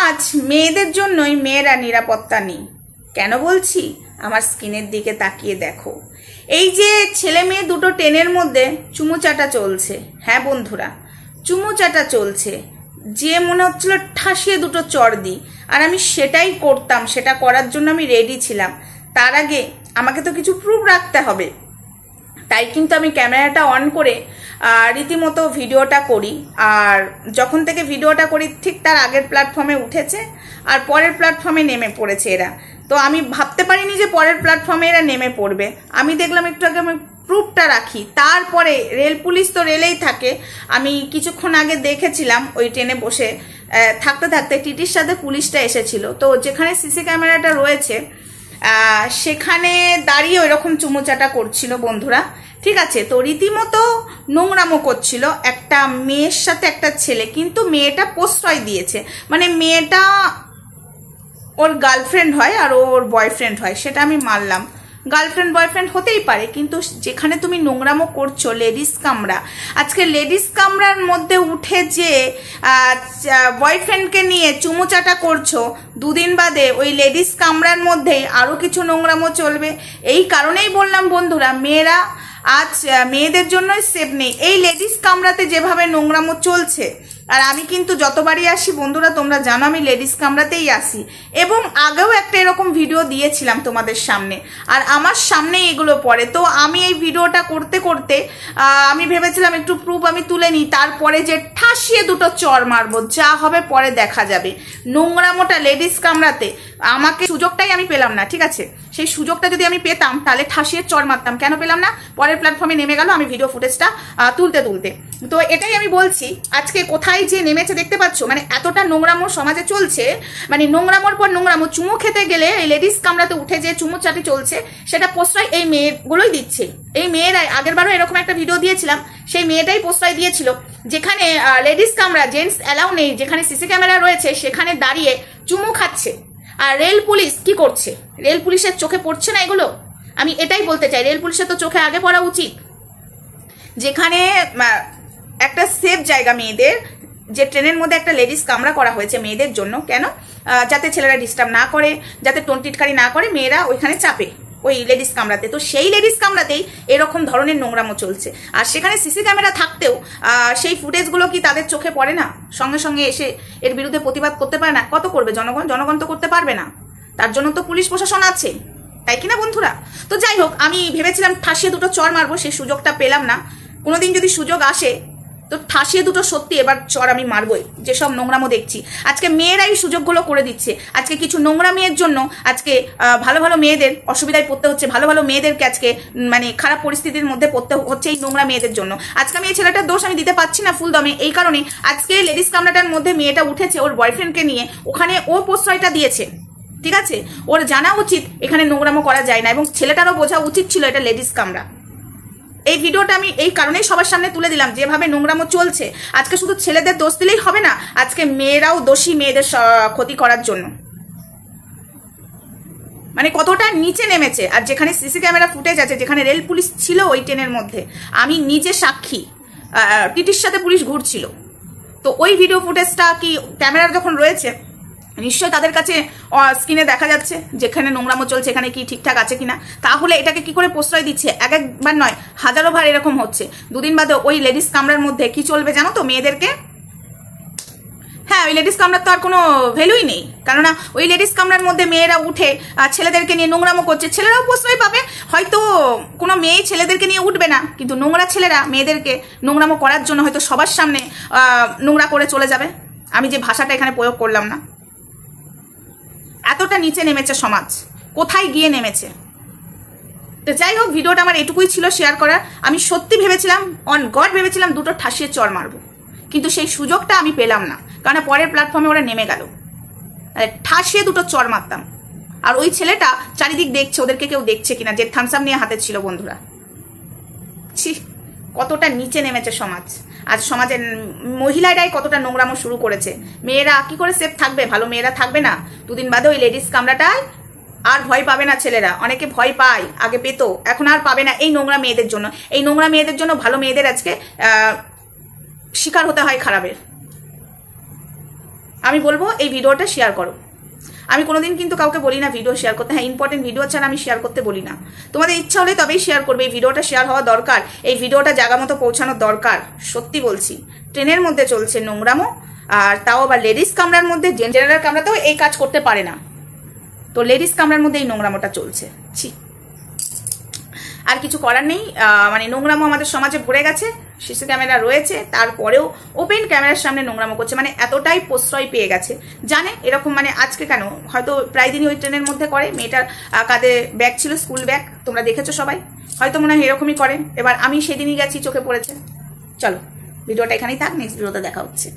আজ মেয়েদের জন্যই মেয়েরা নিরাপত্তা নেই। কেন বলছি? আমার স্ক্রিনের দিকে তাকিয়ে দেখো। এই যে ছেলে মেয়ে দুটো ট্রেনের মধ্যে চুমুচাটা চলছে, হ্যাঁ বন্ধুরা, চুমুচাটা চলছে, যে মনে হচ্ছিল ঠাসিয়ে দুটো চড় দিই। আর আমি সেটাই করতাম, সেটা করার জন্য আমি রেডি ছিলাম। তার আগে আমাকে তো কিছু প্রুফ রাখতে হবে, তাই কিন্তু আমি ক্যামেরাটা অন করে রীতিমতো ভিডিওটা করি। আর যখন থেকে ভিডিওটা করি ঠিক তার আগের প্ল্যাটফর্মে উঠেছে আর পরের প্ল্যাটফর্মে নেমে পড়েছে এরা। তো আমি ভাবতে পারিনি যে পরের প্ল্যাটফর্মে এরা নেমে পড়বে। আমি দেখলাম একটু আগে আমি প্রুফটা রাখি, তারপরে রেল পুলিশ তো রেলেই থাকে। আমি কিছুক্ষণ আগে দেখেছিলাম ওই ট্রেনে বসে থাকতে থাকতে টিটির সাথে পুলিশটা এসেছিল। তো যেখানে সিসি ক্যামেরাটা রয়েছে সেখানে দাঁড়িয়ে ওইরকম চুমুচাটা করছিল বন্ধুরা, ঠিক আছে। তো রীতিমতো নোংরামো করছিল একটা মেয়ের সাথে একটা ছেলে, কিন্তু মেয়েটা প্রশ্রয় দিয়েছে। মানে মেয়েটা ওর গার্লফ্রেন্ড হয় আর ওর বয়ফ্রেন্ড হয়, সেটা আমি মানলাম। গার্লফ্রেন্ড বয়ফ্রেন্ড হতেই পারে, কিন্তু যেখানে তুমি নোংরামো করছো লেডিস কামরা, আজকে লেডিস কামরার মধ্যে উঠে যে বয়ফ্রেন্ডকে নিয়ে চুমুচাটা করছো, দুদিন বাদে ওই লেডিস কামরার মধ্যেই আরও কিছু নোংরামো চলবে। এই কারণেই বললাম বন্ধুরা, মেয়েরা আজ মেয়েদের জন্যই সেফ নেই। এই লেডিস কামরাতে যেভাবে নোংরামো চলছে, আর আমি কিন্তু যতবারই আসি বন্ধুরা তোমরা জানো আমি লেডিস কামরাতেই আসি, এবং আগেও একটা এরকম ভিডিও দিয়েছিলাম তোমাদের সামনে, আর আমার সামনে এগুলো পড়ে। তো আমি এই ভিডিওটা করতে করতে আমি ভেবেছিলাম একটু প্রুফ আমি তুলে নিই, তারপরে যে ঠাসিয়ে দুটো চর মারবো, যা হবে পরে দেখা যাবে। নোংরামোটা লেডিস কামরাতে আমাকে সুযোগটাই আমি পেলাম না, ঠিক আছে। সেই সুযোগটা যদি আমি পেতাম তাহলে ঠাসিয়ে চর মারতাম। কেন পেলাম না? পরের প্ল্যাটফর্মে নেমে গেল আমি ভিডিও ফুটেজটা তুলতে তুলতে। তো এটাই আমি বলছি, আজকে কোথায় যে নেমেছে দেখতে পাচ্ছ। মানে এতটা নোংরামো সমাজে চলছে, মানে নোংরামোর পর নোংরামো। চুমু খেতে গেলে এই লেডিস কামরাতে উঠে যে চুমু চাটি চলছে, সেটা প্রশ্রয় এই মেয়েগুলোই দিচ্ছে। এই মেয়েরাই, আগের বারও এরকম একটা ভিডিও দিয়েছিলাম, সেই মেয়েটাই প্রশ্রয় দিয়েছিল। যেখানে লেডিস কামরা, জেন্টস অ্যালাউ নেই, যেখানে সিসি ক্যামেরা রয়েছে সেখানে দাঁড়িয়ে চুমু খাচ্ছে। আর রেল পুলিশ কি করছে? রেল পুলিশের চোখে পড়ছে না এগুলো? আমি এটাই বলতে চাই, রেল পুলিশের তো চোখে আগে পড়া উচিত। যেখানে একটা সেফ জায়গা মেয়েদের, যে ট্রেনের মধ্যে একটা লেডিস কামরা করা হয়েছে মেয়েদের জন্য, কেন? যাতে ছেলেরা ডিস্টার্ব না করে, যাতে টোনটিটকারি না করে, মেয়েরা ওইখানে চাপে ওই লেডিস কামরাতে। তো সেই লেডিস কামরাতেই এরকম ধরনের নোংরামো চলছে। আর সেখানে সিসি ক্যামেরা থাকতেও সেই ফুটেজগুলো কি তাদের চোখে পড়ে না? সঙ্গে সঙ্গে এসে এর বিরুদ্ধে প্রতিবাদ করতে পারে না? কত করবে জনগণ? জনগণ তো করতে পারবে না, তার জন্য তো পুলিশ প্রশাসন আছে, তাই কিনা বন্ধুরা? তো যাই হোক, আমি ভেবেছিলাম ঠাসিয়ে দুটো চর মারবো, সেই সুযোগটা পেলাম না। কোনোদিন যদি সুযোগ আসে তো ঠাসিয়ে দুটো সত্যি এবার চর আমি মারবই। যেসব নোংরামো দেখছি আজকে মেয়েরাই সুযোগগুলো করে দিচ্ছে। আজকে কিছু নোংরা মেয়ের জন্য আজকে ভালো ভালো মেয়েদের অসুবিধায় পড়তে হচ্ছে, ভালো ভালো মেয়েদেরকে আজকে মানে খারাপ পরিস্থিতির মধ্যে পড়তে হচ্ছে এই নোংরা মেয়েদের জন্য। আজকে আমি এই ছেলেটার দোষ আমি দিতে পারছি না ফুল দমে, এই কারণে আজকে লেডিস কামরাটার মধ্যে মেয়েটা উঠেছে ওর বয়ফ্রেন্ডকে নিয়ে, ওখানে ও প্রশ্রয়টা দিয়েছে, ঠিক আছে। ওর জানা উচিত এখানে নোংরামো করা যায় না, এবং ছেলেটারও বোঝা উচিত ছিল এটা লেডিস কামরা। এই ভিডিওটা আমি এই কারণেই সবার সামনে তুলে দিলাম, যেভাবে নোংরামো চলছে আজকে শুধু ছেলেদের দোষ দিলেই হবে না, আজকে মেয়েরাও দোষী মেয়েদের ক্ষতি করার জন্য। মানে কতটা নিচে নেমেছে। আর যেখানে সিসি ক্যামেরা ফুটেজ আছে, যেখানে রেল পুলিশ ছিল ওই ট্রেনের মধ্যে, আমি নিজে সাক্ষী, টিটির সাথে পুলিশ ঘুরছিল। তো ওই ভিডিও ফুটেজটা কি ক্যামেরার যখন রয়েছে, নিশ্চয়ই তাদের কাছে স্ক্রিনে দেখা যাচ্ছে যেখানে নোংরামো চলছে এখানে কি ঠিকঠাক আছে কিনা। তাহলে এটাকে কি করে প্রশ্রয় দিচ্ছে? একবার নয়, হাজারো বার এরকম হচ্ছে। দুদিন বাদে ওই লেডিস কামরার মধ্যে কি চলবে জানো তো? মেয়েদেরকে, হ্যাঁ, ওই লেডিস কামরার তো আর কোনো ভ্যালুই নেই, কেননা ওই লেডিস কামরার মধ্যে মেয়েরা উঠে ছেলেদেরকে নিয়ে নোংরামো করছে। ছেলেরাও প্রশ্রয় পাবে, হয়তো কোনো মেয়ে ছেলেদেরকে নিয়ে উঠবে না, কিন্তু নোংরা ছেলেরা মেয়েদেরকে নোংরামো করার জন্য হয়তো সবার সামনে নোংরা করে চলে যাবে। আমি যে ভাষাটা এখানে প্রয়োগ করলাম না, এতটা নিচে নেমেছে সমাজ, কোথায় গিয়ে নেমেছে। তো যাই হোক, ভিডিওটা আমার এটুকুই ছিল শেয়ার করার। আমি সত্যি ভেবেছিলাম, অন গড ভেবেছিলাম দুটো ঠাসিয়ে চর মারবো, কিন্তু সেই সুযোগটা আমি পেলাম না, কারণ পরের প্ল্যাটফর্মে ওরা নেমে গেল। ঠাসিয়ে দুটো চর মারতাম। আর ওই ছেলেটা চারিদিক দেখছে, ওদেরকে কেউ দেখছে কিনা, যে থামস আপ নিয়ে হাতে ছিল বন্ধুরা। ছি, কতটা নিচে নেমেছে সমাজ। আজ সমাজের মহিলারাই কতটা নোংরামো শুরু করেছে। মেয়েরা কি করে সেফ থাকবে? ভালো মেয়েরা থাকবে না। দুদিন বাদে ওই লেডিস কামরাটায় আর ভয় পাবে না ছেলেরা। অনেকে ভয় পায়, আগে পেতো, এখন আর পাবে না এই নোংরা মেয়েদের জন্য। এই নোংরা মেয়েদের জন্য ভালো মেয়েদের আজকে শিকার হতে হয় খারাপের। আমি বলবো এই ভিডিওটা শেয়ার করো। আমি কোনোদিন কিন্তু কাউকে বলি না ভিডিও শেয়ার করতে, হ্যাঁ ইম্পর্টেন্ট ভিডিও ছাড়া আমি শেয়ার করতে বলি না। তোমাদের ইচ্ছা হলে তবেই শেয়ার করবে, এই ভিডিওটা শেয়ার হওয়া দরকার, এই ভিডিওটা জায়গা মতো পৌঁছানোর দরকার। সত্যি বলছি, ট্রেনের মধ্যে চলছে নোংরামো, আর তাও আবার লেডিস কামরার মধ্যে। জেনারেল কামরাতেও এই কাজ করতে পারে না, তো লেডিস কামরার মধ্যে এই নোংরামোটা চলছে। ছি, আর কিছু করার নেই। মানে নোংরামো আমাদের সমাজে ভরে গেছে, সিসি ক্যামেরা রয়েছে, তারপরেও ওপেন ক্যামেরার সামনে নোংরামো করছে, মানে এতটাই প্রশ্রয় পেয়ে গেছে। জানে এরকম, মানে আজকে কেন, হয়তো প্রায় দিনই ওই ট্রেনের মধ্যে করে। মেয়েটার কাঁধে ব্যাগ ছিল, স্কুল ব্যাগ, তোমরা দেখেছো সবাই, হয়তো মনে হয় এরকমই করে। এবার আমি সেদিনই গেছি, চোখে পড়েছে। চলো ভিডিওটা এখানেই থাক, নেক্সট ভিডিওতে দেখা হচ্ছে।